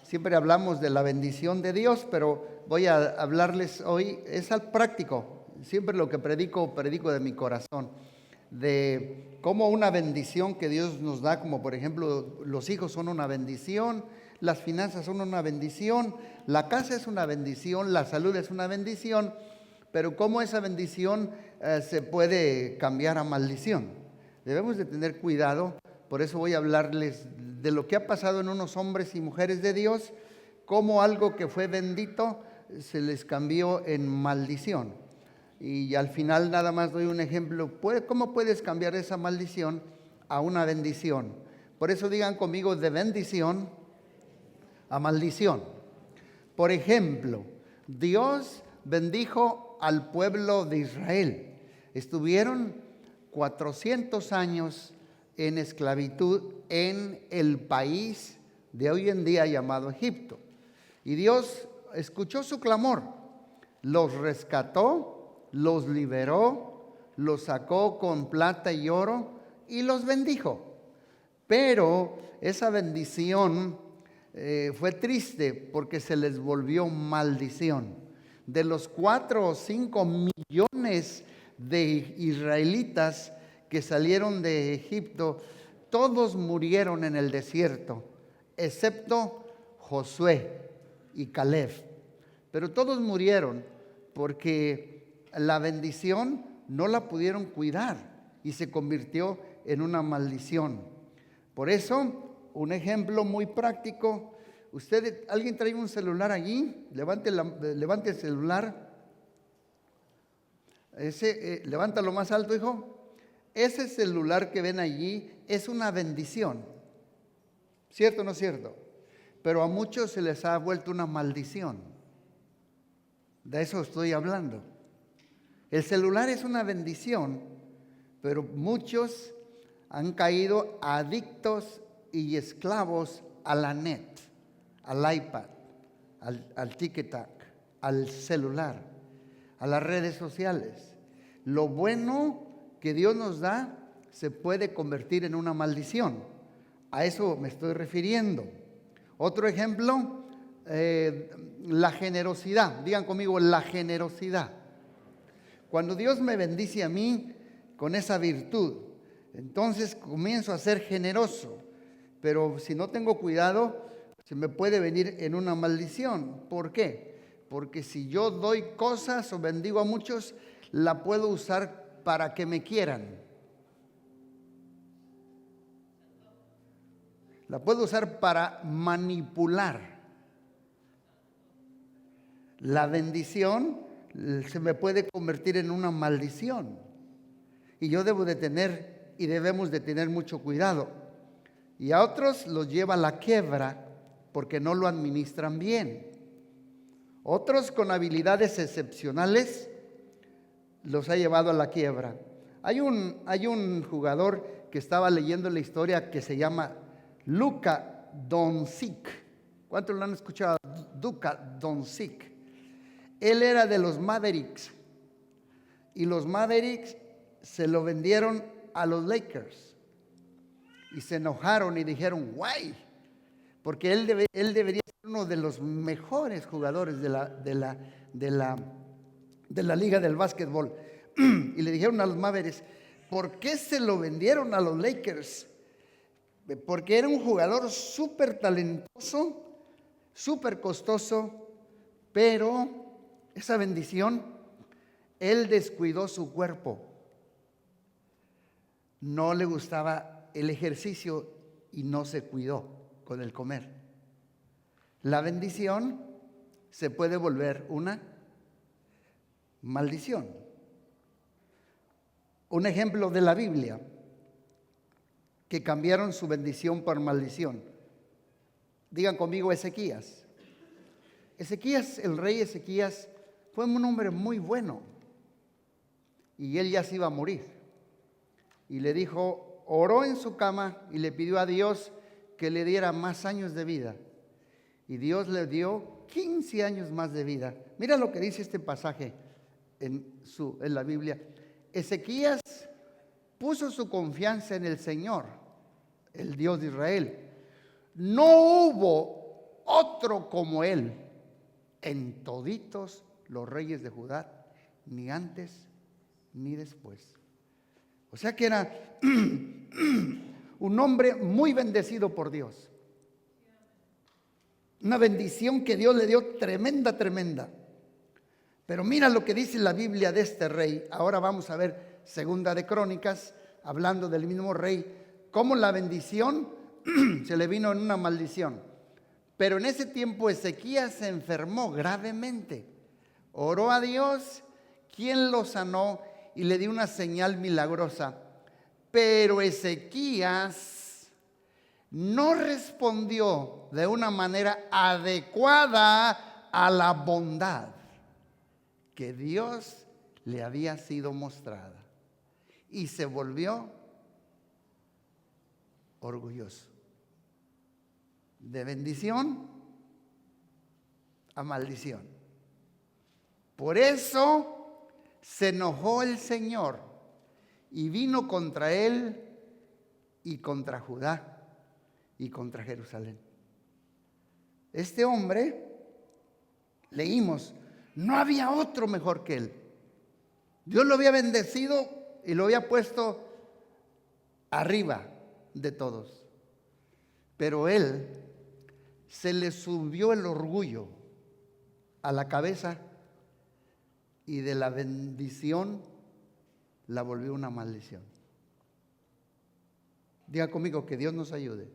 Siempre hablamos de la bendición de Dios, pero voy a hablarles hoy, es al práctico. Siempre lo que predico de mi corazón, de cómo una bendición que Dios nos da, como por ejemplo los hijos son una bendición, las finanzas son una bendición, la casa es una bendición, la salud es una bendición, pero cómo esa bendición se puede cambiar a maldición. Debemos de tener cuidado. Por eso voy a hablarles de lo que ha pasado en unos hombres y mujeres de Dios, cómo algo que fue bendito se les cambió en maldición. Y al final nada más doy un ejemplo. ¿Cómo puedes cambiar esa maldición a una bendición? Por eso digan conmigo, de bendición a maldición. Por ejemplo, Dios bendijo al pueblo de Israel. Estuvieron 400 años en esclavitud en el país de hoy en día llamado Egipto. Y Dios escuchó su clamor, los rescató, los liberó, los sacó con plata y oro y los bendijo. Pero esa bendición fue triste porque se les volvió maldición. De los 4 o 5 millones de israelitas que salieron de Egipto, todos murieron en el desierto, excepto Josué y Caleb. Pero todos murieron porque la bendición no la pudieron cuidar y se convirtió en una maldición. Por eso, un ejemplo muy práctico. ¿Alguien trae un celular allí? Levante el celular. Levántalo más alto, hijo. Ese celular que ven allí es una bendición. ¿Cierto o no es cierto? Pero a muchos se les ha vuelto una maldición. De eso estoy hablando. El celular es una bendición, pero muchos han caído adictos y esclavos a la net, al iPad, al tic-tac, al celular, a las redes sociales. Lo bueno que Dios nos da se puede convertir en una maldición. A eso me estoy refiriendo. Otro ejemplo, la generosidad. Digan conmigo, la generosidad. Cuando Dios me bendice a mí con esa virtud, entonces comienzo a ser generoso. Pero si no tengo cuidado, se me puede venir en una maldición. ¿Por qué? Porque si yo doy cosas o bendigo a muchos, la puedo usar para que me quieran. La puedo usar para manipular. La bendición se me puede convertir en una maldición. Y yo debemos de tener mucho cuidado. Y a otros los lleva a la quiebra porque no lo administran bien. Otros con habilidades excepcionales los ha llevado a la quiebra. Hay un jugador que estaba leyendo la historia que se llama Luka Doncic. ¿Cuántos lo han escuchado? Luka Doncic. Él era de los Mavericks y los Mavericks se lo vendieron a los Lakers y se enojaron y dijeron, guay, porque él debería ser uno de los mejores jugadores de la liga del básquetbol. Y le dijeron a los Mavericks, ¿por qué se lo vendieron a los Lakers? Porque era un jugador súper talentoso, súper costoso, pero esa bendición, él descuidó su cuerpo. No le gustaba el ejercicio y no se cuidó con el comer. La bendición se puede volver una maldición. Un ejemplo de la Biblia que cambiaron su bendición por maldición. Digan conmigo Ezequías. El rey Ezequías fue un hombre muy bueno y él ya se iba a morir. Y le dijo, oró en su cama y le pidió a Dios que le diera más años de vida. Y Dios le dio 15 años más de vida. Mira lo que dice este pasaje en la Biblia. Ezequías puso su confianza en el Señor, el Dios de Israel. No hubo otro como él en toditos los reyes de Judá, ni antes ni después. O sea que era un hombre muy bendecido por Dios. Una bendición que Dios le dio tremenda, tremenda. Pero mira lo que dice la Biblia de este rey. Ahora vamos a ver Segunda de Crónicas, hablando del mismo rey, cómo la bendición se le vino en una maldición. Pero en ese tiempo Ezequías se enfermó gravemente. Oró a Dios, quien lo sanó y le dio una señal milagrosa. Pero Ezequías no respondió de una manera adecuada a la bondad que Dios le había sido mostrada. Y se volvió orgulloso. De bendición a maldición. Por eso se enojó el Señor y vino contra él y contra Judá y contra Jerusalén. Este hombre, leímos, no había otro mejor que él. Dios lo había bendecido y lo había puesto arriba de todos. Pero él se le subió el orgullo a la cabeza y de la bendición la volvió una maldición. Diga conmigo que Dios nos ayude.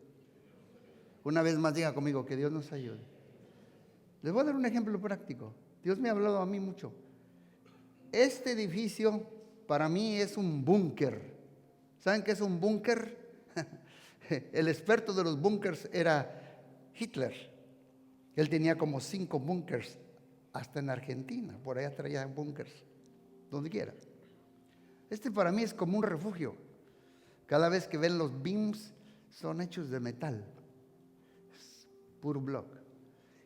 Una vez más diga conmigo que Dios nos ayude. Les voy a dar un ejemplo práctico. Dios me ha hablado a mí mucho. Este edificio para mí es un búnker. ¿Saben qué es un búnker? El experto de los búnkers era Hitler. Él tenía como 5 búnkers, hasta en Argentina, por allá traía búnkers, donde quiera. Este para mí es como un refugio. Cada vez que ven los beams, son hechos de metal, es puro block.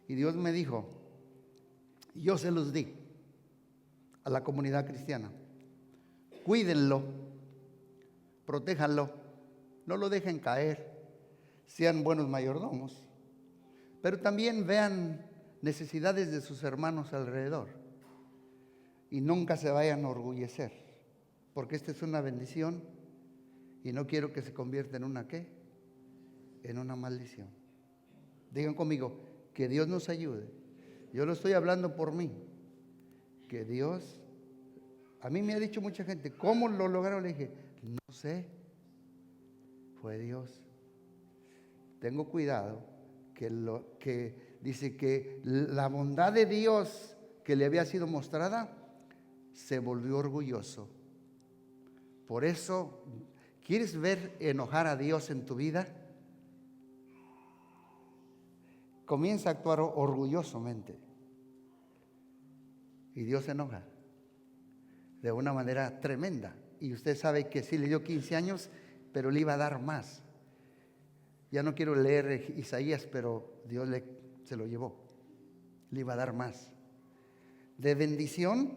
Y Dios me dijo, yo se los di a la comunidad cristiana. Cuídenlo, protéjanlo, no lo dejen caer, sean buenos mayordomos. Pero también vean necesidades de sus hermanos alrededor y nunca se vayan a enorgullecer, porque esta es una bendición y no quiero que se convierta en una ¿qué? En una maldición. Digan conmigo, que Dios nos ayude. Yo lo estoy hablando por mí, que Dios, a mí me ha dicho mucha gente, ¿cómo lo lograron? Le dije, no sé, fue Dios. Tengo cuidado. Que dice que la bondad de Dios que le había sido mostrada se volvió orgulloso. Por eso, ¿quieres ver enojar a Dios en tu vida? Comienza a actuar orgullosamente y Dios se enoja de una manera tremenda. Y usted sabe que sí le dio 15 años, pero le iba a dar más. Ya no quiero leer Isaías, pero Dios se lo llevó. Le iba a dar más. De bendición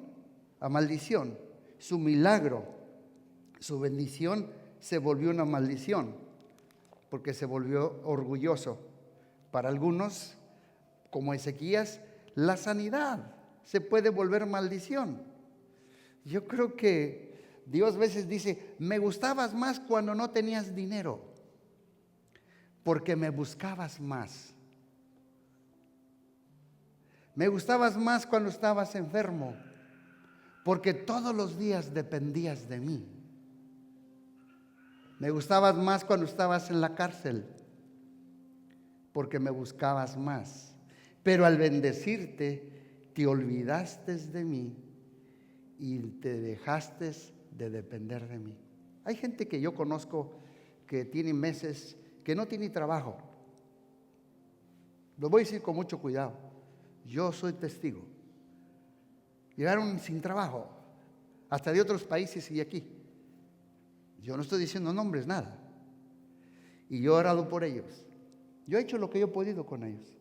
a maldición. Su milagro, su bendición se volvió una maldición, porque se volvió orgulloso. Para algunos, como Ezequías, la sanidad se puede volver maldición. Yo creo que Dios a veces dice, me gustabas más cuando no tenías dinero, porque me buscabas más. Me gustabas más cuando estabas enfermo, porque todos los días dependías de mí. Me gustabas más cuando estabas en la cárcel, porque me buscabas más. Pero al bendecirte, te olvidaste de mí y te dejaste de depender de mí. Hay gente que yo conozco que tiene meses que no tiene trabajo. Lo voy a decir con mucho cuidado. Yo soy testigo. Llegaron sin trabajo, hasta de otros países y aquí. Yo no estoy diciendo nombres, nada. Y yo he orado por ellos. Yo he hecho lo que yo he podido con ellos.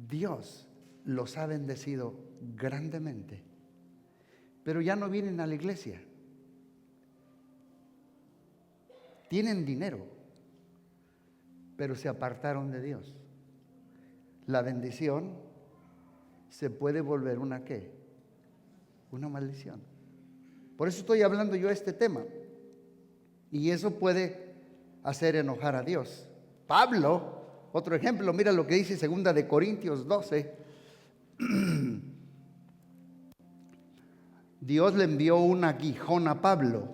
Dios los ha bendecido grandemente, pero ya no vienen a la iglesia. Tienen dinero, pero se apartaron de Dios. la bendición se puede volver una ¿qué? Una maldición. Por eso estoy hablando yo de este tema. Y eso puede hacer enojar a Dios. Pablo, otro ejemplo, mira lo que dice 2 de Corintios 12. Dios le envió un aguijón a Pablo,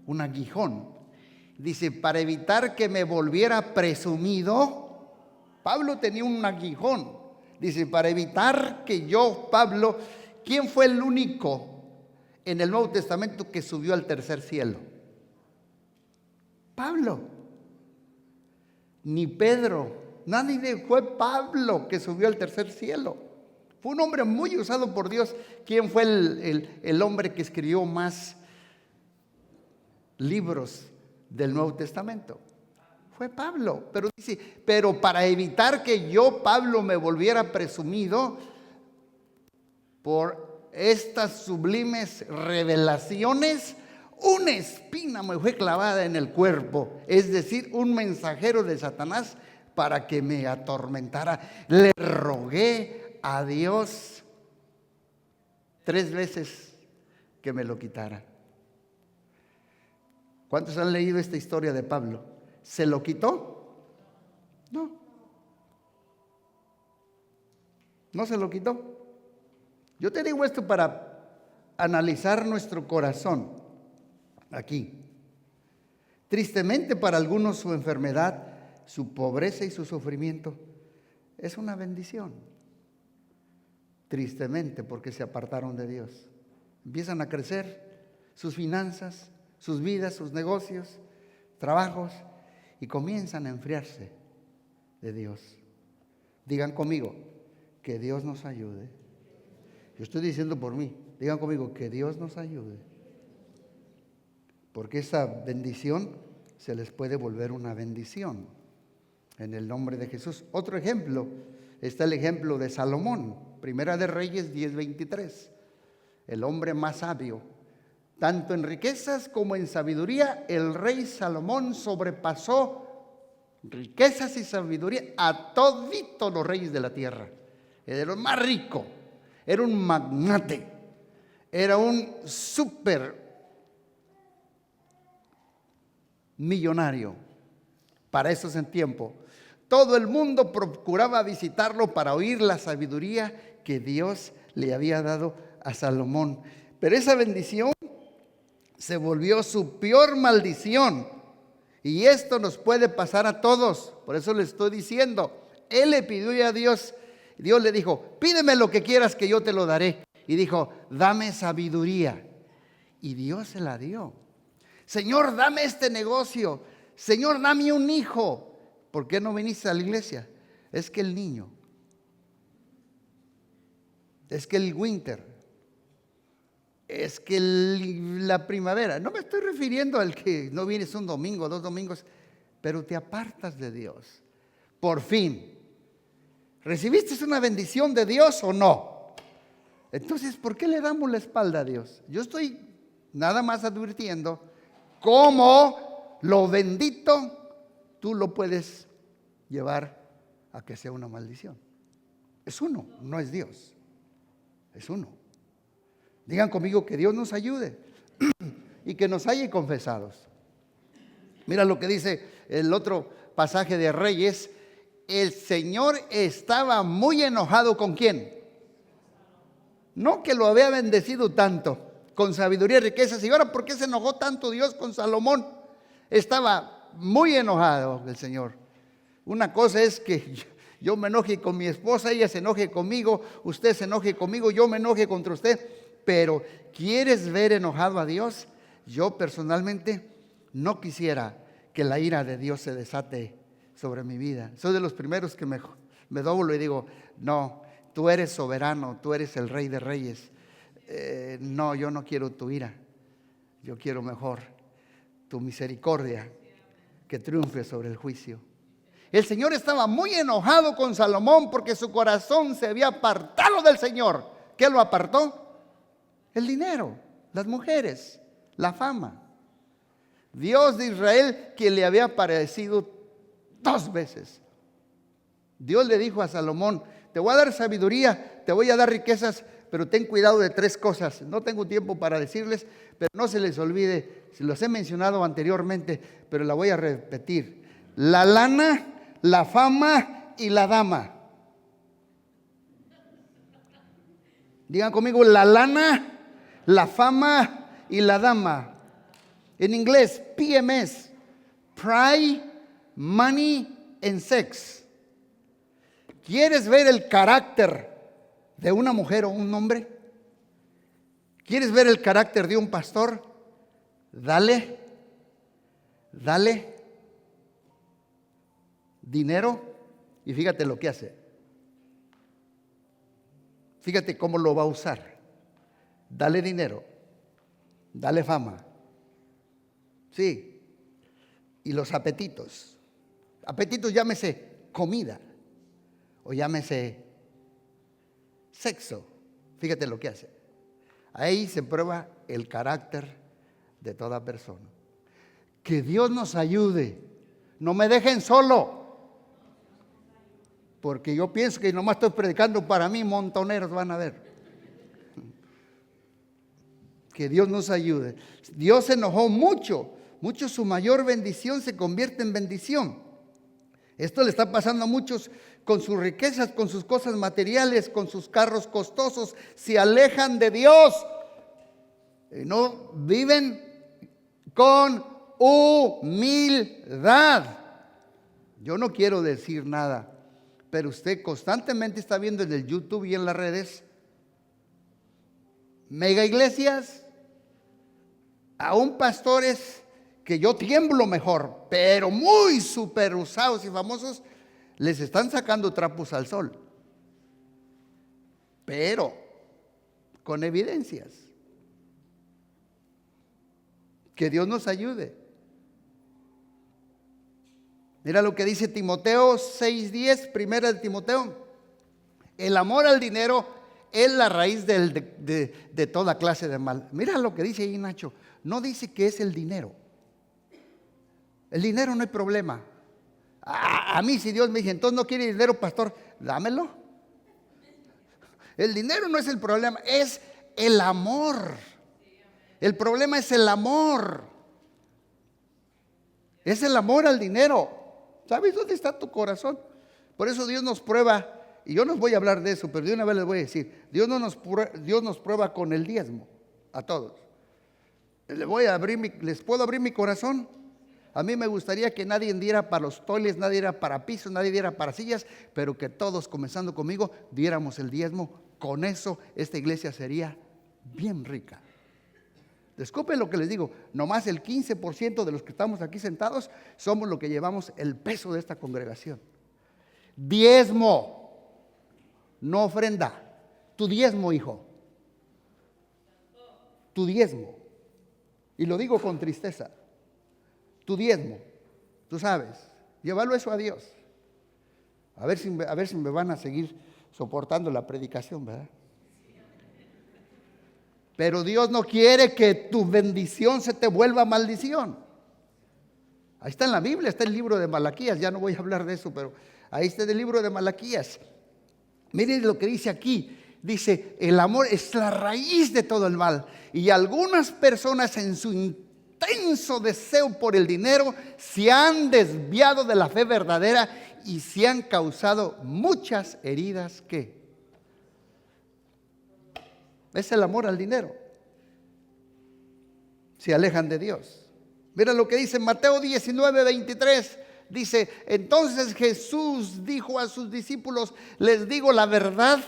un aguijón. Dice, para evitar que me volviera presumido, Pablo tenía un aguijón. Dice, para evitar que yo, Pablo, ¿quién fue el único en el Nuevo Testamento que subió al tercer cielo? Pablo. Ni Pedro, nadie, fue Pablo que subió al tercer cielo. Fue un hombre muy usado por Dios. ¿Quién fue el hombre que escribió más libros del Nuevo Testamento? Fue Pablo. Pero dice, pero para evitar que yo, Pablo, me volviera presumido por estas sublimes revelaciones, una espina me fue clavada en el cuerpo, es decir, un mensajero de Satanás para que me atormentara. Le rogué a Dios 3 veces que me lo quitara. ¿Cuántos han leído esta historia de Pablo? ¿Se lo quitó? No. No se lo quitó. Yo te digo esto para analizar nuestro corazón aquí. Tristemente para algunos su enfermedad, su pobreza y su sufrimiento es una bendición. Tristemente porque se apartaron de Dios. Empiezan a crecer sus finanzas, sus vidas, sus negocios, trabajos y comienzan a enfriarse de Dios. Digan conmigo, que Dios nos ayude. Yo estoy diciendo por mí, digan conmigo, que Dios nos ayude. Porque esa bendición se les puede volver una bendición en el nombre de Jesús. Otro ejemplo, está el ejemplo de Salomón, Primera de Reyes 10:23. El hombre más sabio, tanto en riquezas como en sabiduría, el rey Salomón sobrepasó riquezas y sabiduría a toditos los reyes de la tierra. Era el más rico, era un magnate, era un súper millonario para esos en tiempo. Todo el mundo procuraba visitarlo para oír la sabiduría que Dios le había dado a Salomón. Pero esa bendición se volvió su peor maldición. Y esto nos puede pasar a todos. Por eso le estoy diciendo, él le pidió a Dios, Dios le dijo, pídeme lo que quieras que yo te lo daré. Y dijo, dame sabiduría. Y Dios se la dio. Señor, dame este negocio. Señor, dame un hijo. ¿Por qué no viniste a la iglesia? Es que el niño, es que el winter, es que la primavera. No me estoy refiriendo al que no vienes un domingo, 2 domingos, pero te apartas de Dios. Por fin, ¿recibiste una bendición de Dios o no? Entonces, ¿por qué le damos la espalda a Dios? Yo estoy nada más advirtiendo cómo lo bendito tú lo puedes llevar a que sea una maldición. Es uno, no es Dios. Es uno. Digan conmigo que Dios nos ayude y que nos halle confesados. Mira lo que dice el otro pasaje de Reyes. El Señor estaba muy enojado ¿con quién? No que lo había bendecido tanto, con sabiduría y riquezas. Y ahora, ¿por qué se enojó tanto Dios con Salomón? Estaba muy enojado el Señor. Una cosa es que yo me enoje con mi esposa, ella se enoje conmigo, usted se enoje conmigo, yo me enoje contra usted. Pero ¿quieres ver enojado a Dios? Yo personalmente no quisiera que la ira de Dios se desate sobre mi vida. Soy de los primeros que me doblo y digo, no, tú eres soberano, tú eres el Rey de Reyes. No, yo no quiero tu ira, yo quiero mejor tu misericordia que triunfe sobre el juicio. El Señor estaba muy enojado con Salomón porque su corazón se había apartado del Señor. ¿Qué lo apartó? El dinero, las mujeres, la fama. Dios de Israel que le había aparecido 2 veces. Dios le dijo a Salomón, te voy a dar sabiduría, te voy a dar riquezas, pero ten cuidado de 3 cosas. No tengo tiempo para decirles, pero no se les olvide, se los he mencionado anteriormente, pero la voy a repetir. La lana, la fama y la dama. Digan conmigo, la lana, la fama y la dama. En inglés, PMS, Pride, Money and Sex. ¿Quieres ver el carácter de una mujer o un hombre? ¿Quieres ver el carácter de un pastor? Dale dinero y fíjate lo que hace. Fíjate cómo lo va a usar. Dale dinero, dale fama. Sí. Y los apetitos. Apetitos llámese comida o llámese sexo. Fíjate lo que hace. Ahí se prueba el carácter de toda persona. Que Dios nos ayude. No me dejen solo. Porque yo pienso que nomás estoy predicando para mí, montoneros van a ver. Que Dios nos ayude. Dios se enojó mucho. Su mayor bendición se convierte en bendición. Esto le está pasando a muchos con sus riquezas, con sus cosas materiales, con sus carros costosos. Se alejan de Dios. Y no viven con humildad. Yo no quiero decir nada, pero usted constantemente está viendo en el YouTube y en las redes mega iglesias, aún pastores que yo tiemblo mejor, pero muy super usados y famosos, les están sacando trapos al sol, pero con evidencias. Que Dios nos ayude. Mira lo que dice Timoteo 6:10, primera de Timoteo. El amor al dinero es la raíz de toda clase de mal. Mira lo que dice ahí, Nacho. No dice que es el dinero. El dinero no hay problema. A mí si Dios me dice, entonces no quiere dinero, pastor, dámelo. El dinero no es el problema, es el amor. El problema es el amor. Es el amor al dinero. ¿Sabes dónde está tu corazón? Por eso Dios nos prueba, y yo no voy a hablar de eso, pero de una vez les voy a decir, Dios nos prueba con el diezmo, a todos. ¿Les puedo abrir mi corazón? A mí me gustaría que nadie diera para los toiles, nadie diera para pisos, nadie diera para sillas, pero que todos, comenzando conmigo, diéramos el diezmo. Con eso esta iglesia sería bien rica. Disculpen lo que les digo, nomás el 15% de los que estamos aquí sentados somos los que llevamos el peso de esta congregación. Diezmo, no ofrenda. Tu diezmo, hijo. Tu diezmo. Y lo digo con tristeza. Tu diezmo, tú sabes, llévalo eso a Dios. A ver si me van a seguir soportando la predicación, ¿verdad? Pero Dios no quiere que tu bendición se te vuelva maldición. Ahí está en la Biblia, está el libro de Malaquías. Ya no voy a hablar de eso, pero ahí está el libro de Malaquías. Miren lo que dice aquí. Dice, el amor es la raíz de todo el mal. Y algunas personas en su intenso deseo por el dinero se han desviado de la fe verdadera y se han causado muchas heridas que es el amor al dinero. Se alejan de Dios. Mira lo que dice Mateo 19:23. Dice, entonces Jesús dijo a sus discípulos, les digo la verdad,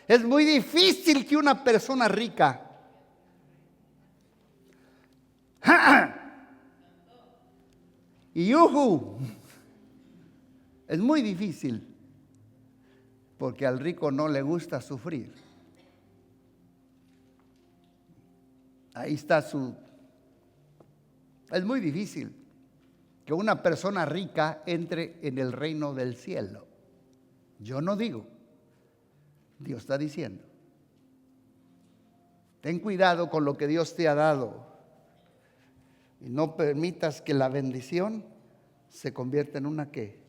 es muy difícil que una persona rica y es muy difícil porque al rico no le gusta sufrir. Ahí está es muy difícil que una persona rica entre en el reino del cielo. Yo no digo, Dios está diciendo. Ten cuidado con lo que Dios te ha dado y no permitas que la bendición se convierta en una ¿qué?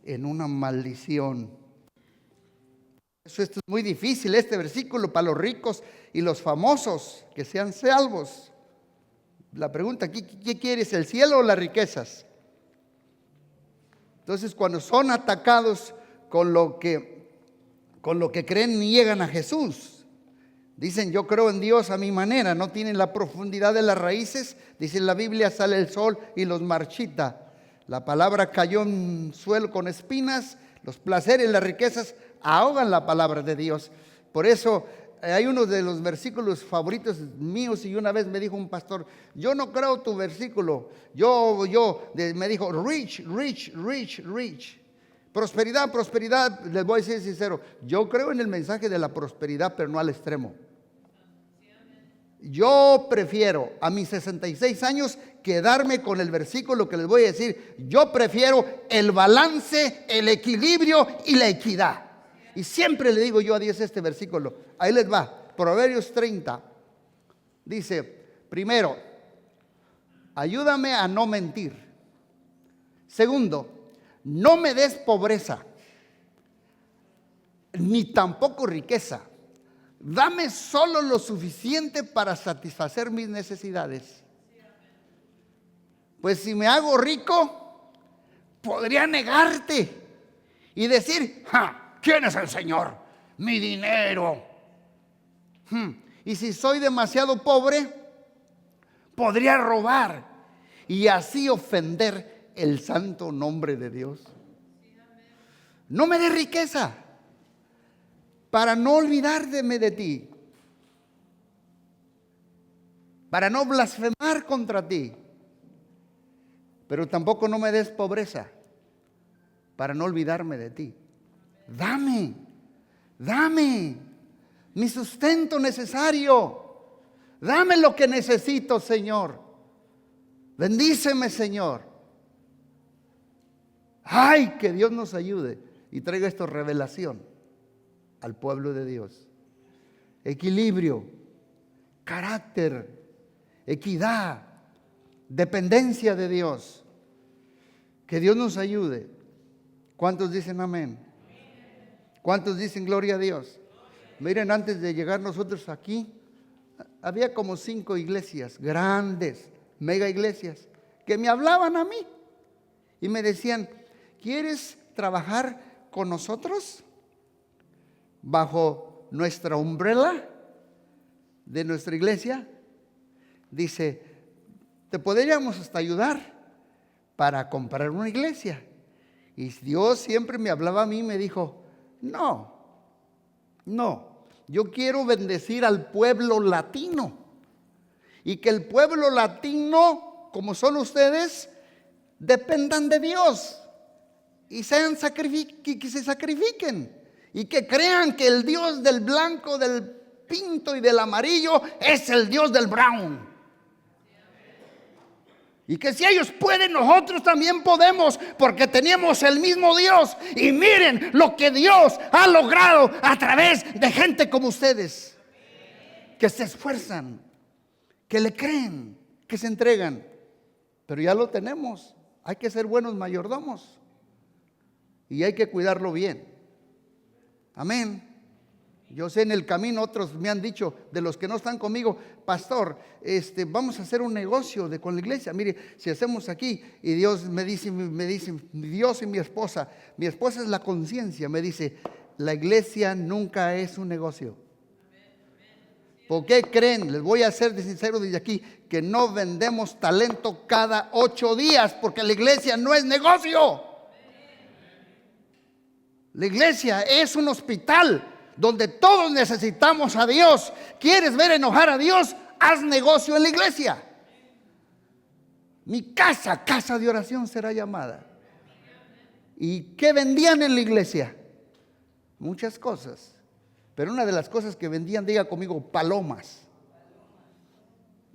en una maldición. Esto es muy difícil, este versículo, para los ricos y los famosos, que sean salvos. La pregunta aquí, ¿qué quieres, el cielo o las riquezas? Entonces, cuando son atacados con lo que creen, niegan a Jesús. Dicen, yo creo en Dios a mi manera, no tienen la profundidad de las raíces. Dice la Biblia, sale el sol y los marchita. La palabra cayó en suelo con espinas. Los placeres, las riquezas ahogan la palabra de Dios. Por eso hay uno de los versículos favoritos míos, y una vez me dijo un pastor, yo no creo tu versículo. Me dijo, rich, rich, rich, rich. Prosperidad, prosperidad. Les voy a decir sincero, yo creo en el mensaje de la prosperidad, pero no al extremo. Yo prefiero a mis 66 años quedarme con el versículo que les voy a decir. Yo prefiero el balance, el equilibrio y la equidad. Y siempre le digo yo a Dios este versículo. Ahí les va, Proverbios 30. Dice, primero, ayúdame a no mentir. Segundo, no me des pobreza, ni tampoco riqueza. Dame solo lo suficiente para satisfacer mis necesidades. Pues si me hago rico, podría negarte y decir, ¿quién es el Señor? Mi dinero. Y si soy demasiado pobre, podría robar y así ofender el santo nombre de Dios. No me dé riqueza para no olvidarme de ti, para no blasfemar contra ti, pero tampoco no me des pobreza para no olvidarme de ti. Dame mi sustento necesario, dame lo que necesito, Señor. Bendíceme, Señor. Ay, que Dios nos ayude y traiga esto revelación al pueblo de Dios. Equilibrio, carácter, equidad, dependencia de Dios. Que Dios nos ayude. ¿Cuántos dicen amén? ¿Cuántos dicen gloria a Dios? Miren, antes de llegar nosotros aquí, había como 5 iglesias grandes, mega iglesias, que me hablaban a mí y me decían, ¿quieres trabajar con nosotros bajo nuestra umbrella de nuestra iglesia? Dice, te podríamos hasta ayudar para comprar una iglesia. Y Dios siempre me hablaba a mí y me dijo, no, yo quiero bendecir al pueblo latino y que el pueblo latino, como son ustedes, dependan de Dios y que se sacrifiquen y que crean que el Dios del blanco, del pinto y del amarillo es el Dios del brown. Y que si ellos pueden, nosotros también podemos, porque tenemos el mismo Dios. Y miren lo que Dios ha logrado a través de gente como ustedes, que se esfuerzan, que le creen, que se entregan. Pero ya lo tenemos. Hay que ser buenos mayordomos y hay que cuidarlo bien. Amén. Yo sé, en el camino otros me han dicho, de los que no están conmigo, pastor, vamos a hacer un negocio con la iglesia. Mire, si hacemos aquí, y Dios me dice, Dios y mi esposa es la conciencia, me dice, la iglesia nunca es un negocio. ¿Por qué creen? Les voy a ser sincero desde aquí, que no vendemos talento cada 8 días, porque la iglesia no es negocio. La iglesia es un hospital donde todos necesitamos a Dios. ¿Quieres ver enojar a Dios? Haz negocio en la iglesia. Mi casa, casa de oración será llamada. ¿Y qué vendían en la iglesia? Muchas cosas. Pero una de las cosas que vendían, diga conmigo, palomas.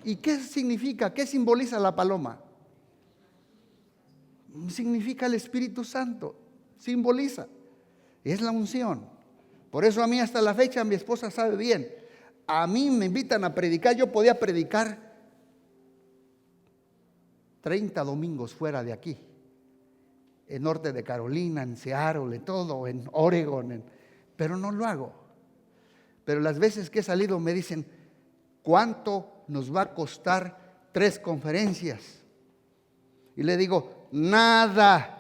¿Y qué significa? ¿Qué simboliza la paloma? Significa el Espíritu Santo. Simboliza. Es la unción. Por eso a mí hasta la fecha, mi esposa sabe bien, a mí me invitan a predicar, yo podía predicar 30 domingos fuera de aquí. en norte de Carolina, en Seattle, en todo, en Oregon, pero no lo hago. Pero las veces que he salido me dicen, ¿cuánto nos va a costar 3 conferencias? Y le digo, nada,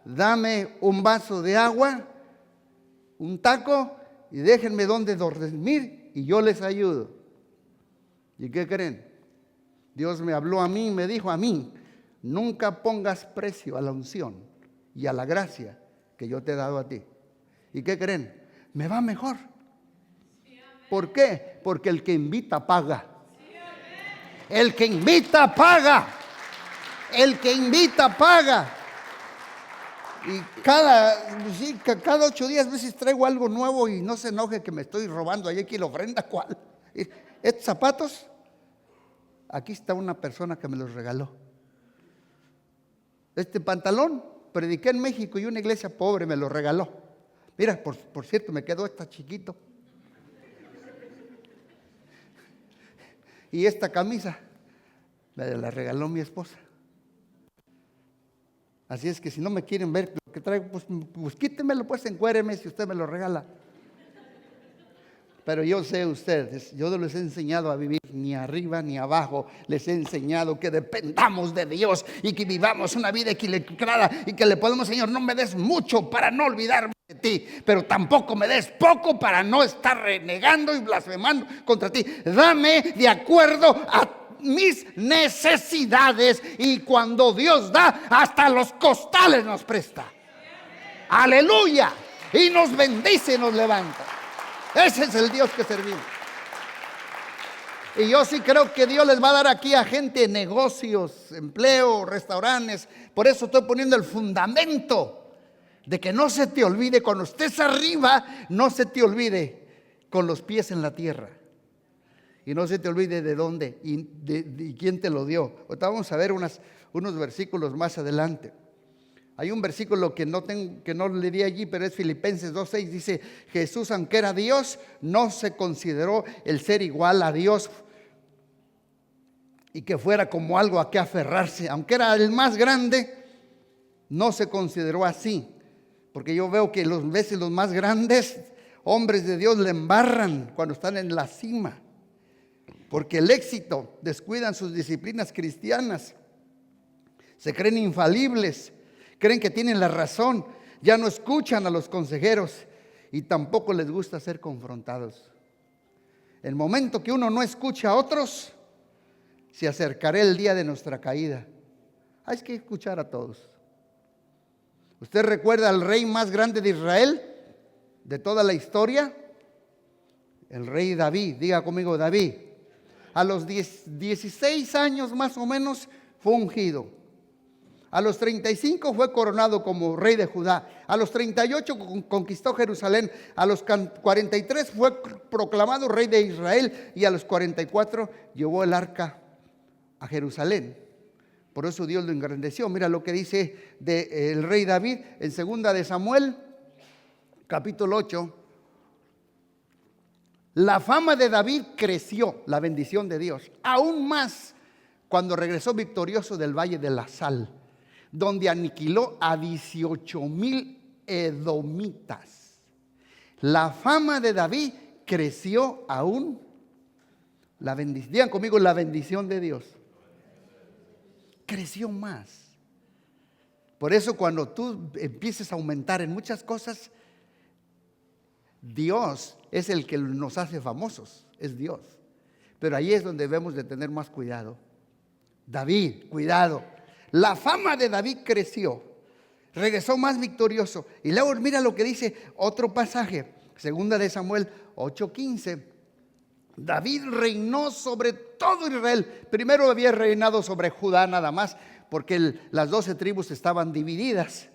dame un vaso de agua, un taco y déjenme donde dormir y yo les ayudo. ¿Y qué creen? Dios me habló a mí y me dijo a mí, nunca pongas precio a la unción y a la gracia que yo te he dado a ti. ¿Y qué creen? Me va mejor. ¿Por qué? Porque el que invita paga. El que invita paga. El que invita paga. Y cada 8 días a veces traigo algo nuevo y no se enoje que me estoy robando ahí aquí la ofrenda. ¿Cuál? Estos zapatos, aquí está una persona que me los regaló. Este pantalón, prediqué en México y una iglesia pobre me lo regaló. Mira, por cierto, me quedó esta chiquito. Y esta camisa me la regaló mi esposa. Así es que si no me quieren ver lo que traigo, pues quítemelo, pues encuéreme si usted me lo regala. Pero yo sé ustedes, yo no les he enseñado a vivir ni arriba ni abajo. Les he enseñado que dependamos de Dios y que vivamos una vida equilibrada y que le podemos, Señor, no me des mucho para no olvidarme de ti, pero tampoco me des poco para no estar renegando y blasfemando contra ti. Dame de acuerdo a mis necesidades, y cuando Dios da, hasta los costales nos presta. Aleluya. Y nos bendice y nos levanta. Ese es el Dios que servimos. Y yo sí creo que Dios les va a dar aquí a gente negocios, empleo, restaurantes. Por eso estoy poniendo el fundamento de que no se te olvide, cuando estés arriba, no se te olvide con los pies en la tierra. Y no se te olvide de dónde y quién te lo dio. Ahorita vamos a ver unos versículos más adelante. Hay un versículo que no le di allí, pero es Filipenses 2:6. Dice, Jesús, aunque era Dios, no se consideró el ser igual a Dios y que fuera como algo a que aferrarse. Aunque era el más grande, no se consideró así. Porque yo veo que los más grandes hombres de Dios le embarran cuando están en la cima. Porque el éxito, descuidan sus disciplinas cristianas. Se creen infalibles. Creen que tienen la razón, ya no escuchan a los consejeros y tampoco les gusta ser confrontados. El momento que uno no escucha a otros, se acercará el día de nuestra caída. Hay que escuchar a todos. ¿Usted recuerda al rey más grande de Israel, de toda la historia? El rey David, diga conmigo David. A los 16 años más o menos fue ungido. A los 35 fue coronado como rey de Judá. A los 38 conquistó Jerusalén. A los 43 fue proclamado rey de Israel. Y a los 44 llevó el arca a Jerusalén. Por eso Dios lo engrandeció. Mira lo que dice el rey David en 2 de Samuel, capítulo 8. La fama de David creció, la bendición de Dios, aún más cuando regresó victorioso del Valle de la Sal, donde aniquiló a 18,000 edomitas. La fama de David creció aún. Digan conmigo, la bendición de Dios creció más. Por eso cuando tú empieces a aumentar en muchas cosas, Dios es el que nos hace famosos, es Dios. Pero ahí es donde debemos de tener más cuidado. David, cuidado. La fama de David creció, regresó más victorioso. Y luego mira lo que dice otro pasaje, 2 de Samuel 8:15. David reinó sobre todo Israel. Primero había reinado sobre Judá nada más, porque las 12 tribus estaban divididas.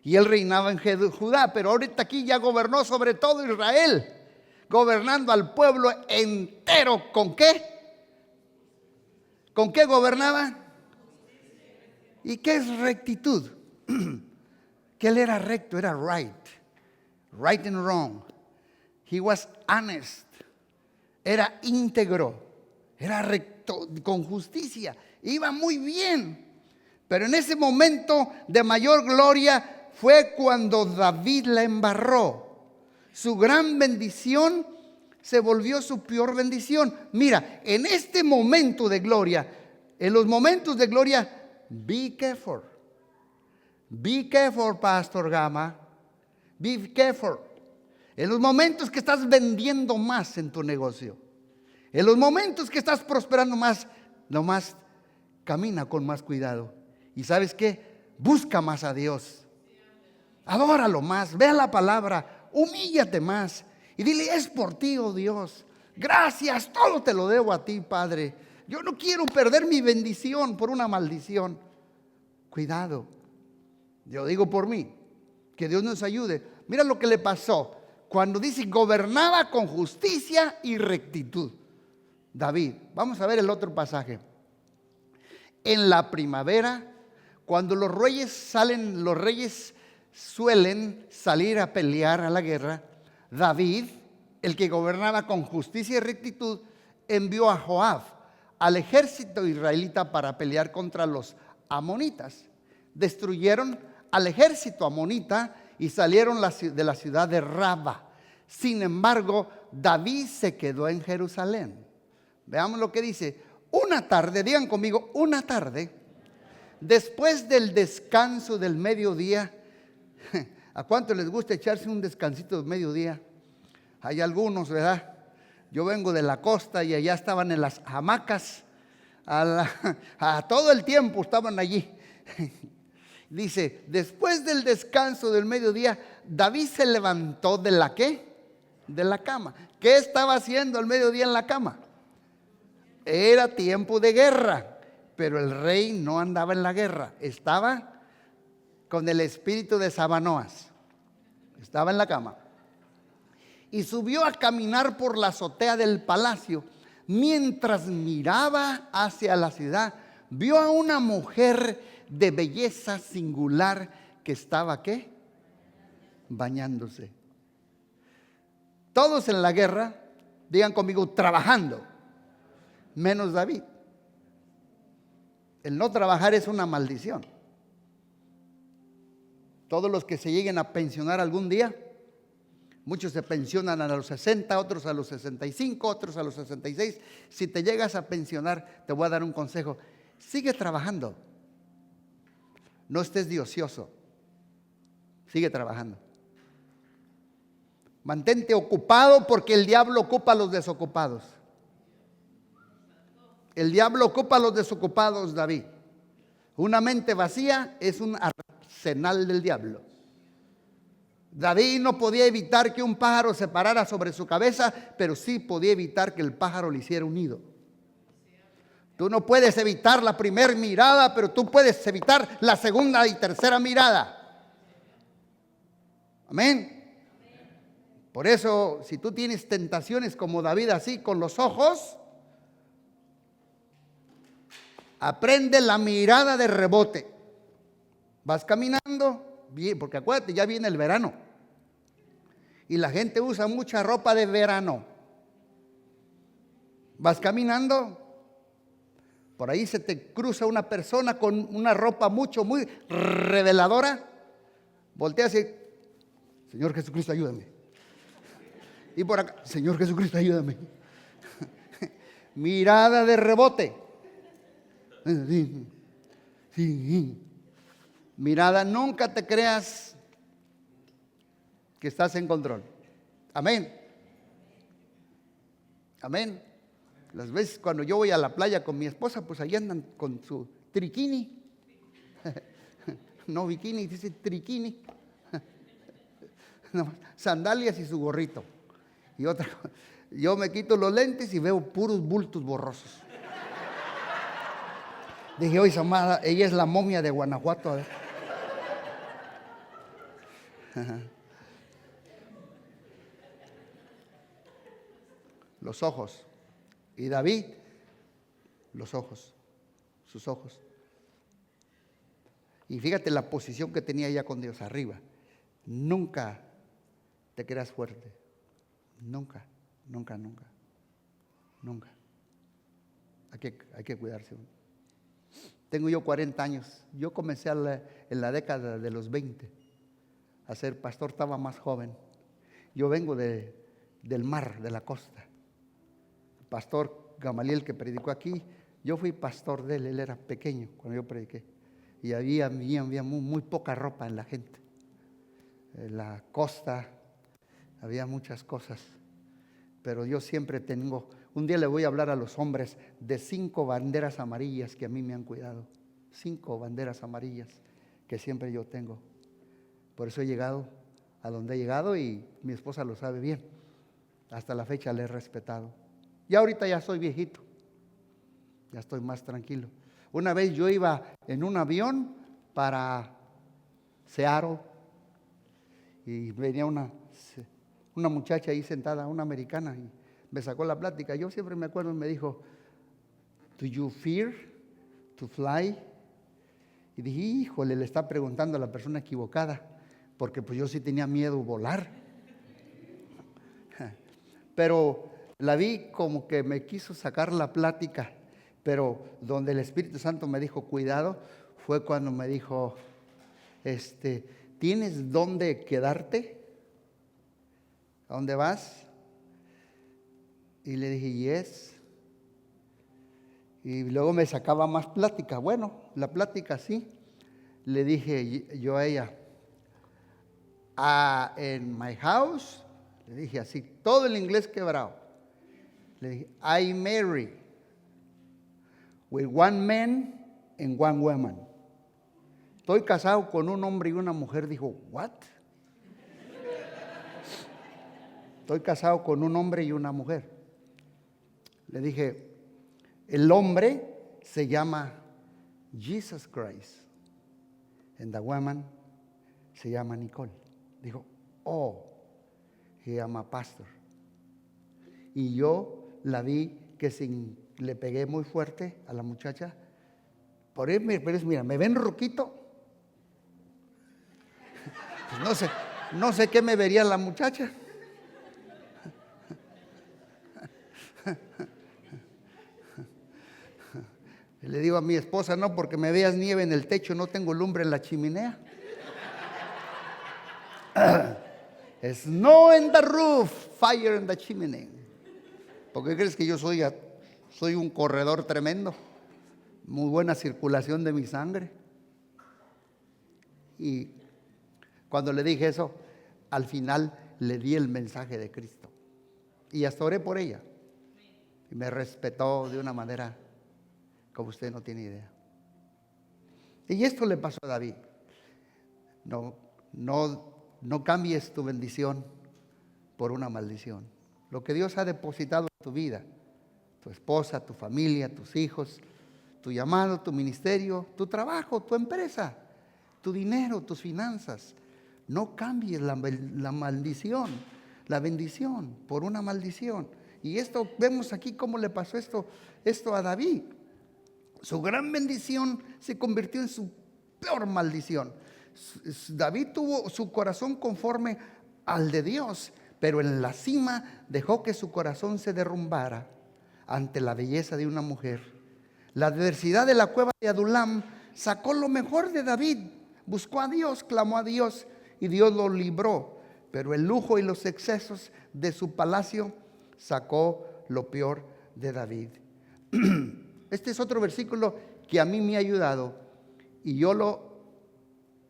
Y él reinaba en Judá, pero ahorita aquí ya gobernó sobre todo Israel, gobernando al pueblo entero. ¿Con qué? ¿Con qué gobernaba? ¿Y qué es rectitud? Que él era recto, era right and wrong. He was honest. Era íntegro, era recto, con justicia. Iba muy bien. Pero en ese momento de mayor gloria fue cuando David la embarró. Su gran bendición se volvió su peor bendición. Mira, en este momento de gloria, en los momentos de gloria, be careful. Be careful, Pastor Gama. Be careful. En los momentos que estás vendiendo más en tu negocio, en los momentos que estás prosperando más, nomás camina con más cuidado. ¿Y sabes qué? Busca más a Dios. Adóralo más, vea la palabra, humíllate más y dile: es por ti, oh Dios. Gracias, todo te lo debo a ti, Padre. Yo no quiero perder mi bendición por una maldición. Cuidado. Yo digo por mí, que Dios nos ayude. Mira lo que le pasó cuando dice: gobernaba con justicia y rectitud. David, vamos a ver el otro pasaje. En la primavera, cuando los reyes suelen salir a pelear a la guerra, David, el que gobernaba con justicia y rectitud, envió a Joab al ejército israelita para pelear contra los amonitas. Destruyeron al ejército amonita y salieron de la ciudad de Raba. Sin embargo, David se quedó en Jerusalén. Veamos lo que dice. Una tarde, digan conmigo, una tarde, después del descanso del mediodía. ¿A cuánto les gusta echarse un descansito de mediodía? Hay algunos, ¿verdad? Yo vengo de la costa y allá estaban en las hamacas. A todo el tiempo estaban allí. Dice: después del descanso del mediodía, David se levantó de la ¿qué? De la cama. ¿Qué estaba haciendo al mediodía en la cama? Era tiempo de guerra, pero el rey no andaba en la guerra, estaba con el espíritu de Sabanoas. Estaba en la cama. Y subió a caminar por la azotea del palacio. Mientras miraba hacia la ciudad, vio a una mujer de belleza singular que estaba ¿qué? Bañándose. Todos en la guerra, digan conmigo, trabajando, menos David. El no trabajar es una maldición. Todos los que se lleguen a pensionar algún día, muchos se pensionan a los 60, otros a los 65, otros a los 66. Si te llegas a pensionar, te voy a dar un consejo: sigue trabajando. No estés de ocioso. Sigue trabajando. Mantente ocupado, porque el diablo ocupa a los desocupados. El diablo ocupa a los desocupados, David. Una mente vacía es un arsenal del diablo. David no podía evitar que un pájaro se parara sobre su cabeza, pero sí podía evitar que el pájaro le hiciera un nido. Tú no puedes evitar la primera mirada, pero tú puedes evitar la segunda y tercera mirada. Amén. Por eso, si tú tienes tentaciones como David, así con los ojos, aprende la mirada de rebote. Vas caminando, bien, porque acuérdate, ya viene el verano. Y la gente usa mucha ropa de verano. Vas caminando, por ahí se te cruza una persona con una ropa muy reveladora. Volteas y: Señor Jesucristo, ayúdame. Y por acá: Señor Jesucristo, ayúdame. Mirada de rebote. Sí. Mirada, nunca te creas que estás en control. Amén. Amén. Las veces cuando yo voy a la playa con mi esposa, pues ahí andan con su triquini. No bikini, dice triquini. No, sandalias y su gorrito. Y otra cosa, yo me quito los lentes y veo puros bultos borrosos. Dije: oye, amada, ella es la momia de Guanajuato. A ver. Los ojos. Y David, los ojos, sus ojos. Y fíjate la posición que tenía ya con Dios arriba. Nunca te creas fuerte. Nunca. Hay que cuidarse. Tengo yo 40 años. Yo comencé en la década de los 20 a ser pastor, estaba más joven. Yo vengo del mar, de la costa. El pastor Gamaliel que predicó aquí, yo fui pastor de él era pequeño cuando yo prediqué. Y había muy poca ropa en la gente. En la costa había muchas cosas. Pero yo siempre tengo, un día le voy a hablar a los hombres de 5 banderas amarillas que a mí me han cuidado. 5 banderas amarillas que siempre yo tengo. Por eso he llegado a donde he llegado y mi esposa lo sabe bien. Hasta la fecha le he respetado. Y ahorita ya soy viejito. Ya estoy más tranquilo. Una vez yo iba en un avión para Seattle y venía una muchacha ahí sentada, una americana, y me sacó la plática. Yo siempre me acuerdo y me dijo, ¿Do you fear to fly? Y dije, híjole, le está preguntando a la persona equivocada, porque pues yo sí tenía miedo volar. Pero la vi como que me quiso sacar la plática, pero donde el Espíritu Santo me dijo, cuidado, fue cuando me dijo, ¿tienes dónde quedarte? ¿A dónde vas? Y le dije, yes. Y luego me sacaba más plática. Bueno, la plática sí. Le dije yo a ella, en my house, le dije así, todo el inglés quebrado. Le dije, I marry with one man and one woman. Estoy casado con un hombre y una mujer. Dijo, what? Estoy casado con un hombre y una mujer. Le dije, el hombre se llama Jesus Christ and the woman se llama Nicole. Dijo, oh, se llama pastor. Y yo la vi que le pegué muy fuerte a la muchacha. Por ahí, mira, me ven ruquito. Pues no sé qué me vería la muchacha. Le digo a mi esposa, no, porque me veas nieve en el techo, no tengo lumbre en la chimenea. Snow in the roof, fire in the chimney. ¿Por qué crees que yo soy un corredor tremendo? Muy buena circulación de mi sangre. Y cuando le dije eso, al final le di el mensaje de Cristo. Y hasta oré por ella. Y me respetó de una manera como usted no tiene idea. Y esto le pasó a David. No cambies tu bendición por una maldición. Lo que Dios ha depositado en tu vida, tu esposa, tu familia, tus hijos, tu llamado, tu ministerio, tu trabajo, tu empresa, tu dinero, tus finanzas. No cambies la maldición, la bendición por una maldición. Y esto, vemos aquí cómo le pasó esto a David. Su gran bendición se convirtió en su peor maldición. David tuvo su corazón conforme al de Dios, pero en la cima dejó que su corazón se derrumbara ante la belleza de una mujer. La adversidad de la cueva de Adulam sacó lo mejor de David. Buscó a Dios, clamó a Dios y Dios lo libró. Pero el lujo y los excesos de su palacio sacó lo peor de David. Este es otro versículo que a mí me ha ayudado y yo lo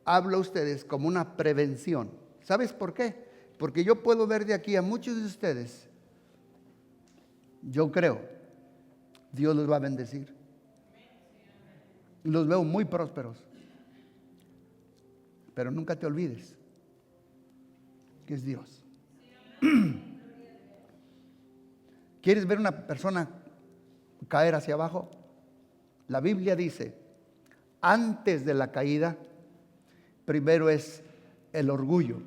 hablo a ustedes como una prevención. ¿Sabes por qué? Porque yo puedo ver de aquí a muchos de ustedes, yo creo, Dios los va a bendecir. Los veo muy prósperos. Pero nunca te olvides que es Dios. ¿Quieres ver una persona caer hacia abajo? La Biblia dice, antes de la caída, primero es el orgullo.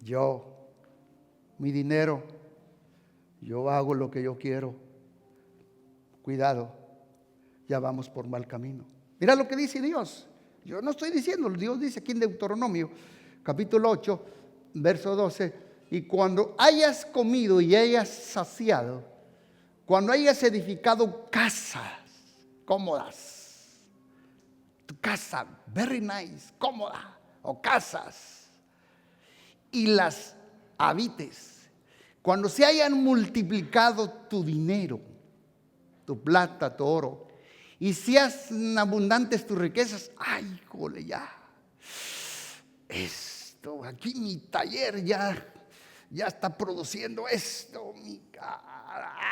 Yo, mi dinero, yo hago lo que yo quiero. Cuidado, ya vamos por mal camino. Mira lo que dice Dios. Yo no estoy diciendo, Dios dice aquí en Deuteronomio, capítulo 8, verso 12, y cuando hayas comido y hayas saciado, Cuando hayas edificado casas cómodas, tu casa, very nice, cómoda, o casas, y las habites, cuando se hayan multiplicado tu dinero, tu plata, tu oro, y sean abundantes tus riquezas, ay, jole, ya, esto, aquí mi taller ya está produciendo esto,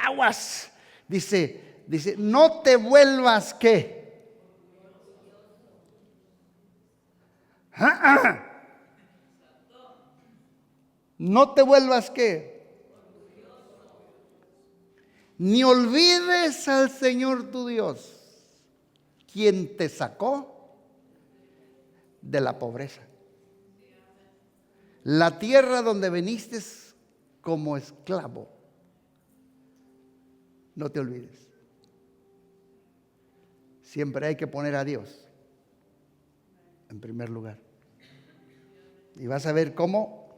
aguas, dice, no te vuelvas, ¿qué? No te vuelvas, ¿qué? Ni olvides al Señor tu Dios, quien te sacó de la pobreza, la tierra donde viniste como esclavo. No te olvides. Siempre hay que poner a Dios en primer lugar. Y vas a ver cómo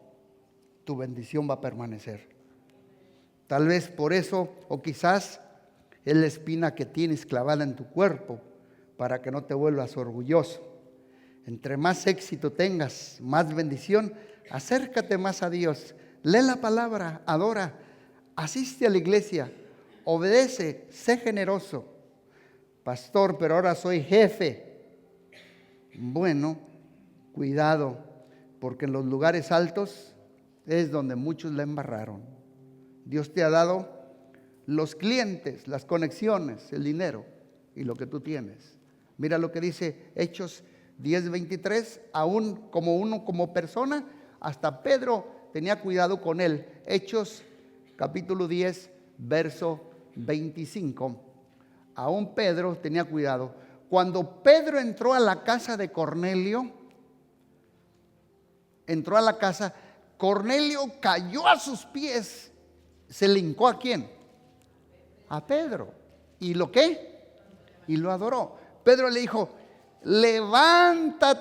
tu bendición va a permanecer. Tal vez por eso, o quizás es la espina que tienes clavada en tu cuerpo, para que no te vuelvas orgulloso. Entre más éxito tengas, más bendición, acércate más a Dios. Lee la palabra, adora, asiste a la iglesia, obedece, sé generoso. Pastor, pero ahora soy jefe. Bueno, cuidado, porque en los lugares altos es donde muchos la embarraron. Dios te ha dado los clientes, las conexiones, el dinero y lo que tú tienes. Mira lo que dice Hechos 10:23, aún como uno, como persona, hasta Pedro tenía cuidado con él. Hechos capítulo 10, verso 25. Aún Pedro tenía cuidado. Cuando Pedro entró a la casa de Cornelio, entró a la casa, Cornelio cayó a sus pies. ¿Se le hincó a quién? A Pedro. ¿Y lo qué? Y lo adoró. Pedro le dijo, levántate,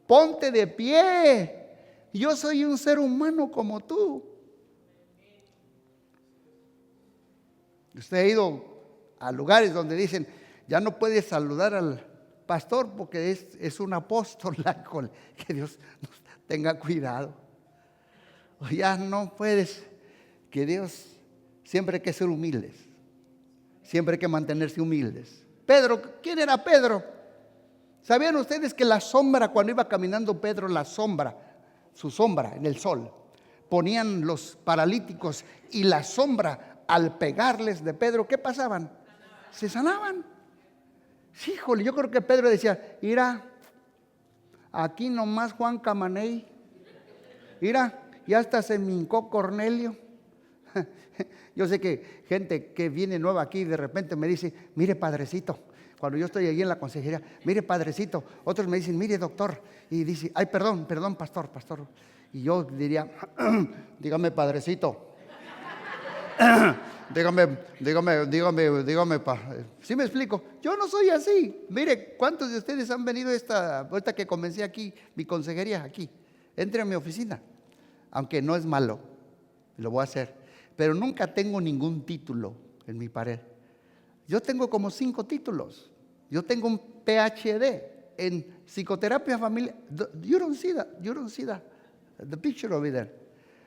ponte de pie. Yo soy un ser humano como tú. Usted ha ido a lugares donde dicen, ya no puedes saludar al pastor porque es un apóstol, que Dios tenga cuidado. O ya no puedes, que Dios, siempre hay que ser humildes, siempre hay que mantenerse humildes. Pedro, ¿quién era Pedro? ¿Sabían ustedes que la sombra, cuando iba caminando Pedro, la sombra, su sombra en el sol, ponían los paralíticos y la sombra al pegarles de Pedro, ¿qué pasaban? Se sanaban. Sí, híjole, yo creo que Pedro decía, mira, aquí nomás Juan Camaney, mira, ya hasta se me hincó Cornelio. Yo sé que gente que viene nueva aquí de repente me dice, mire padrecito, cuando yo estoy allí en la consejería, mire padrecito, otros me dicen, mire doctor, y dice, ay perdón pastor, y yo diría, dígame padrecito, dígame, ¿sí me explico? Yo no soy así. Mire, ¿cuántos de ustedes han venido ahorita que comencé aquí, mi consejería aquí? Entre a mi oficina, aunque no es malo, lo voy a hacer, pero nunca tengo ningún título en mi pared. Yo tengo como 5 títulos. Yo tengo un PhD en psicoterapia familiar. You don't see that, the picture over there.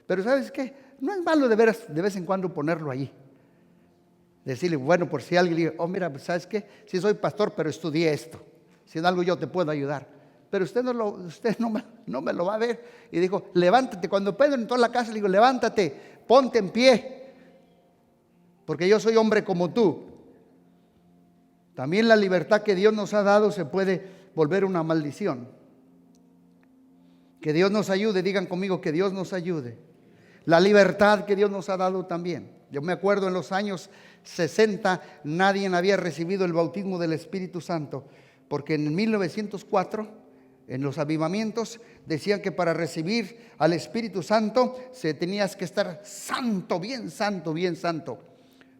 Pero ¿sabes qué? No es malo de vez en cuando ponerlo ahí. Decirle, bueno, por si alguien dice, oh mira, ¿sabes qué? Sí soy pastor, pero estudié esto. Si en algo yo te puedo ayudar. Pero usted no me lo va a ver. Y dijo, levántate. Cuando Pedro entró a la casa, le dijo, levántate, ponte en pie, porque yo soy hombre como tú. También la libertad que Dios nos ha dado se puede volver una maldición. Que Dios nos ayude, digan conmigo, que Dios nos ayude. La libertad que Dios nos ha dado también. Yo me acuerdo en los años 60 nadie había recibido el bautismo del Espíritu Santo, porque en 1904 en los avivamientos decían que para recibir al Espíritu Santo tenías que estar santo, bien santo, bien santo.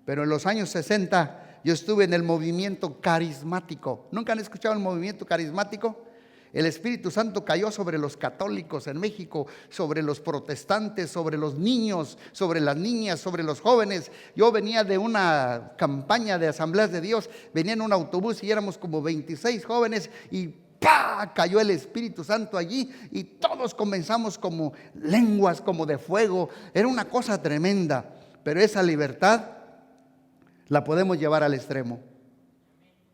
Pero en los años 60 yo estuve en el movimiento carismático. ¿Nunca han escuchado el movimiento carismático? El Espíritu Santo cayó sobre los católicos en México, sobre los protestantes, sobre los niños, sobre las niñas, sobre los jóvenes. Yo venía de una campaña de Asambleas de Dios, venía en un autobús y éramos como 26 jóvenes y ¡pah! Cayó el Espíritu Santo allí y todos comenzamos como lenguas, como de fuego. Era una cosa tremenda, pero esa libertad la podemos llevar al extremo.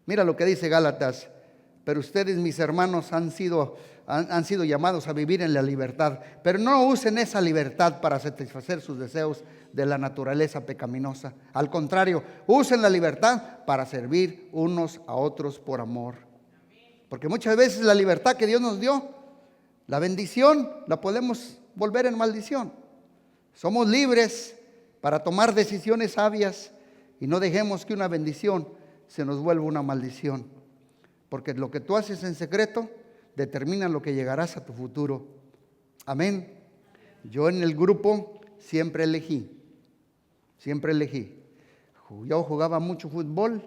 Mira lo que dice Gálatas: pero ustedes, mis hermanos, han sido llamados a vivir en la libertad, pero no usen esa libertad para satisfacer sus deseos de la naturaleza pecaminosa. Al contrario, usen la libertad para servir unos a otros por amor. Porque muchas veces la libertad que Dios nos dio, la bendición, la podemos volver en maldición. Somos libres para tomar decisiones sabias y no dejemos que una bendición se nos vuelva una maldición. Porque lo que tú haces en secreto determina lo que llegarás a tu futuro. Amén. Yo en el grupo siempre elegí. Yo jugaba mucho fútbol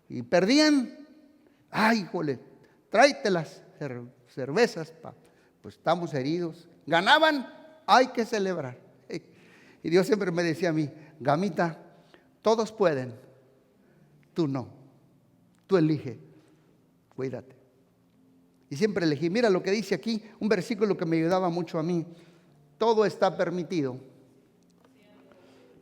y perdían. Ay, híjole, tráete las cervezas, pues estamos heridos. Ganaban, hay que celebrar. Y Dios siempre me decía a mí: Gamita, todos pueden, tú no. Tú elige, cuídate. Y siempre elegí. Mira lo que dice aquí, un versículo que me ayudaba mucho a mí: todo está permitido.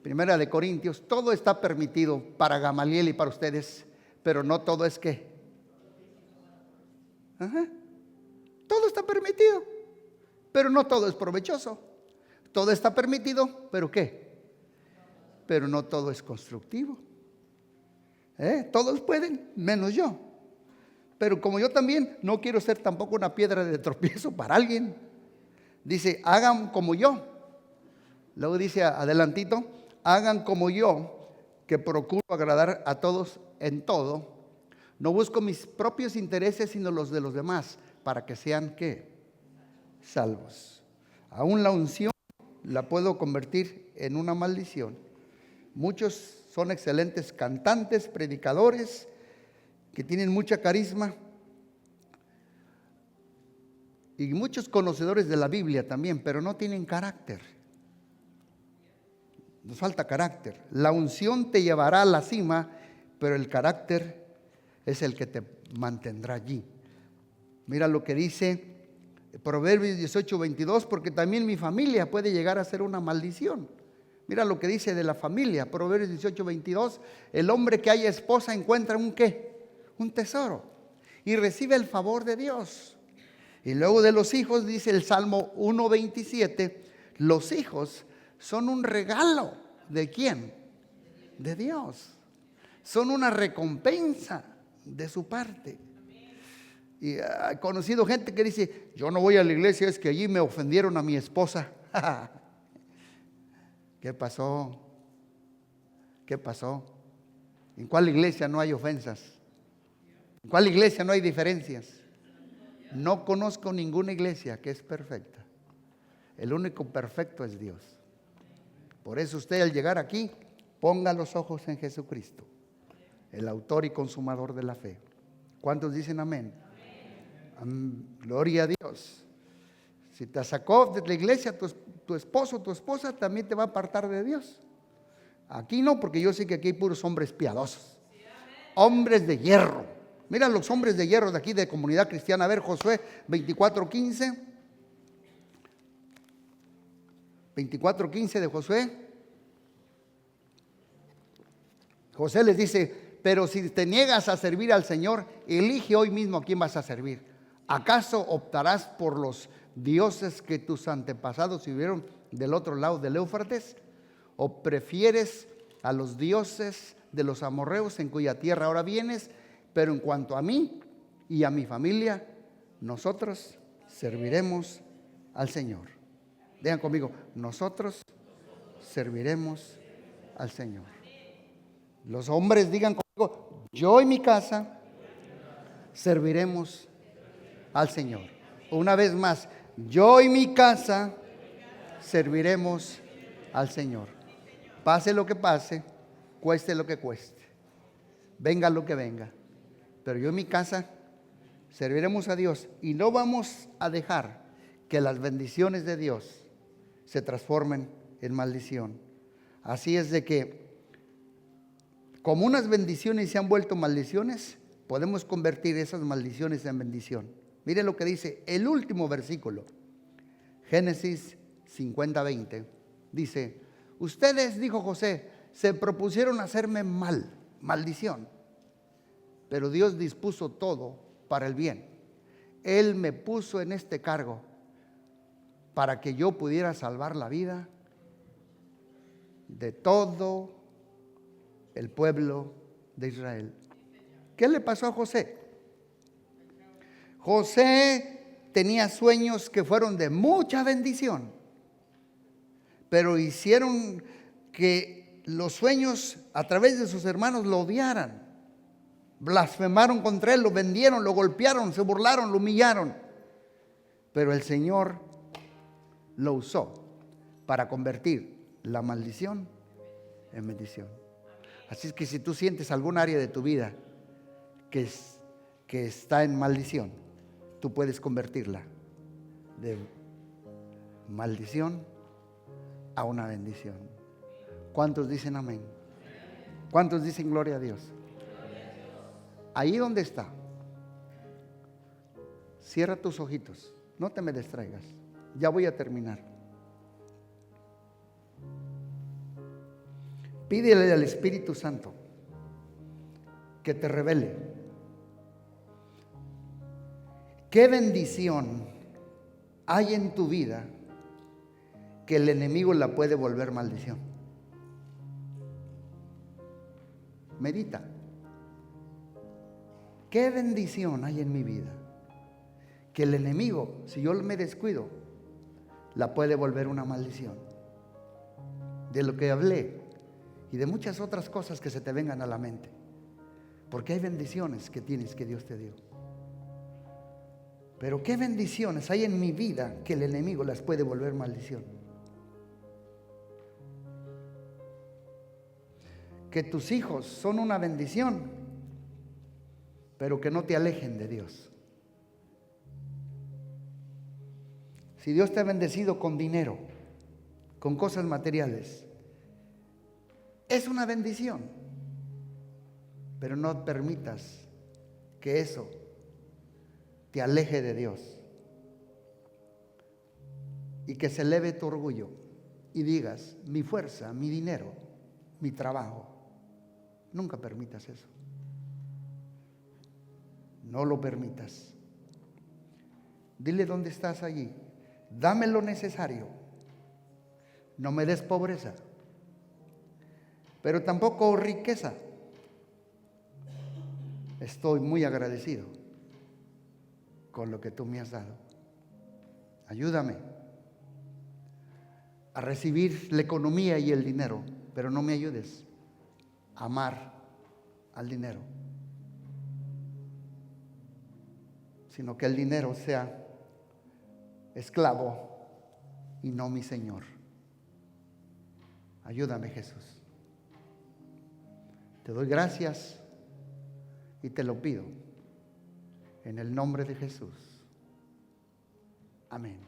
Primera de Corintios: todo está permitido para Gamaliel y para ustedes, pero no todo es ¿qué? Todo está permitido, pero no todo es provechoso. Todo está permitido, pero ¿qué? Pero no todo es constructivo. Todos pueden, menos yo. Pero como yo también no quiero ser tampoco una piedra de tropiezo para alguien, dice: hagan como yo. Luego dice adelantito: hagan como yo, que procuro agradar a todos en todo. No busco mis propios intereses, sino los de los demás, para que sean ¿qué? Salvos. Aún la unción la puedo convertir en una maldición. Muchos son excelentes cantantes, predicadores, que tienen mucha carisma, y muchos conocedores de la Biblia también, pero no tienen carácter. Nos falta carácter. La unción te llevará a la cima, pero el carácter es el que te mantendrá allí. Mira lo que dice Proverbios 18:22: porque también mi familia puede llegar a ser una maldición. Mira lo que dice de la familia, Proverbios 18:22: el hombre que haya esposa encuentra un ¿qué? Un tesoro, y recibe el favor de Dios. Y luego de los hijos dice el Salmo 1:27: los hijos son un regalo. ¿De quién? De Dios. Son una recompensa de su parte. Y he conocido gente que dice: yo no voy a la iglesia, es que allí me ofendieron a mi esposa. ¿Qué pasó? ¿Qué pasó? ¿En cuál iglesia no hay ofensas? ¿En cuál iglesia no hay diferencias? No conozco ninguna iglesia que es perfecta. El único perfecto es Dios. Por eso usted, al llegar aquí, ponga los ojos en Jesucristo, el autor y consumador de la fe. ¿Cuántos dicen amén? Amén. Gloria a Dios. Si te sacó de la iglesia tu esposo o tu esposa, también te va a apartar de Dios. Aquí no, porque yo sé que aquí hay puros hombres piadosos, hombres de hierro. Mira los hombres de hierro de aquí de Comunidad Cristiana. A ver, Josué 24:15. 24:15 de Josué. José les dice: pero si te niegas a servir al Señor, elige hoy mismo a quién vas a servir. ¿Acaso optarás por los dioses que tus antepasados sirvieron del otro lado del Éufrates? ¿O prefieres a los dioses de los amorreos en cuya tierra ahora vienes? Pero en cuanto a mí y a mi familia, nosotros serviremos al Señor. Digan conmigo: nosotros serviremos al Señor. Los hombres digan conmigo: yo y mi casa serviremos al Señor. Una vez más: yo y mi casa serviremos al Señor. Pase lo que pase, cueste lo que cueste, venga lo que venga, pero yo y mi casa serviremos a Dios y no vamos a dejar que las bendiciones de Dios se transformen en maldición. Así es de que, como unas bendiciones se han vuelto maldiciones, podemos convertir esas maldiciones en bendición. Mire lo que dice el último versículo, Génesis 50:20. Dice: ustedes, dijo José, se propusieron hacerme mal, maldición, pero Dios dispuso todo para el bien. Él me puso en este cargo para que yo pudiera salvar la vida de todo el pueblo de Israel. ¿Qué le pasó a José? José tenía sueños que fueron de mucha bendición, pero hicieron que los sueños a través de sus hermanos lo odiaran. Blasfemaron contra él, lo vendieron, lo golpearon, se burlaron, lo humillaron. Pero el Señor lo usó para convertir la maldición en bendición. Así es que si tú sientes algún área de tu vida que está en maldición, tú puedes convertirla de maldición a una bendición. ¿Cuántos dicen amén? ¿Cuántos dicen gloria a Dios? Ahí donde está, cierra tus ojitos, no te me distraigas, ya voy a terminar. Pídele al Espíritu Santo que te revele qué bendición hay en tu vida que el enemigo la puede volver maldición. Medita. ¿Qué bendición hay en mi vida que el enemigo, si yo me descuido, la puede volver una maldición? De lo que hablé y de muchas otras cosas que se te vengan a la mente. Porque hay bendiciones que tienes que Dios te dio. Pero ¿qué bendiciones hay en mi vida que el enemigo las puede volver maldición? Que tus hijos son una bendición, pero que no te alejen de Dios. Si Dios te ha bendecido con dinero, con cosas materiales, es una bendición, pero no permitas que eso te aleje de Dios y que se eleve tu orgullo y digas: mi fuerza, mi dinero, mi trabajo. Nunca permitas eso. No lo permitas. Dile dónde estás allí: dame lo necesario. No me des pobreza, pero tampoco riqueza. Estoy muy agradecido con lo que tú me has dado. Ayúdame a recibir la economía y el dinero, pero no me ayudes a amar al dinero, sino que el dinero sea esclavo y no mi Señor. Ayúdame, Jesús. Te doy gracias y te lo pido en el nombre de Jesús. Amén.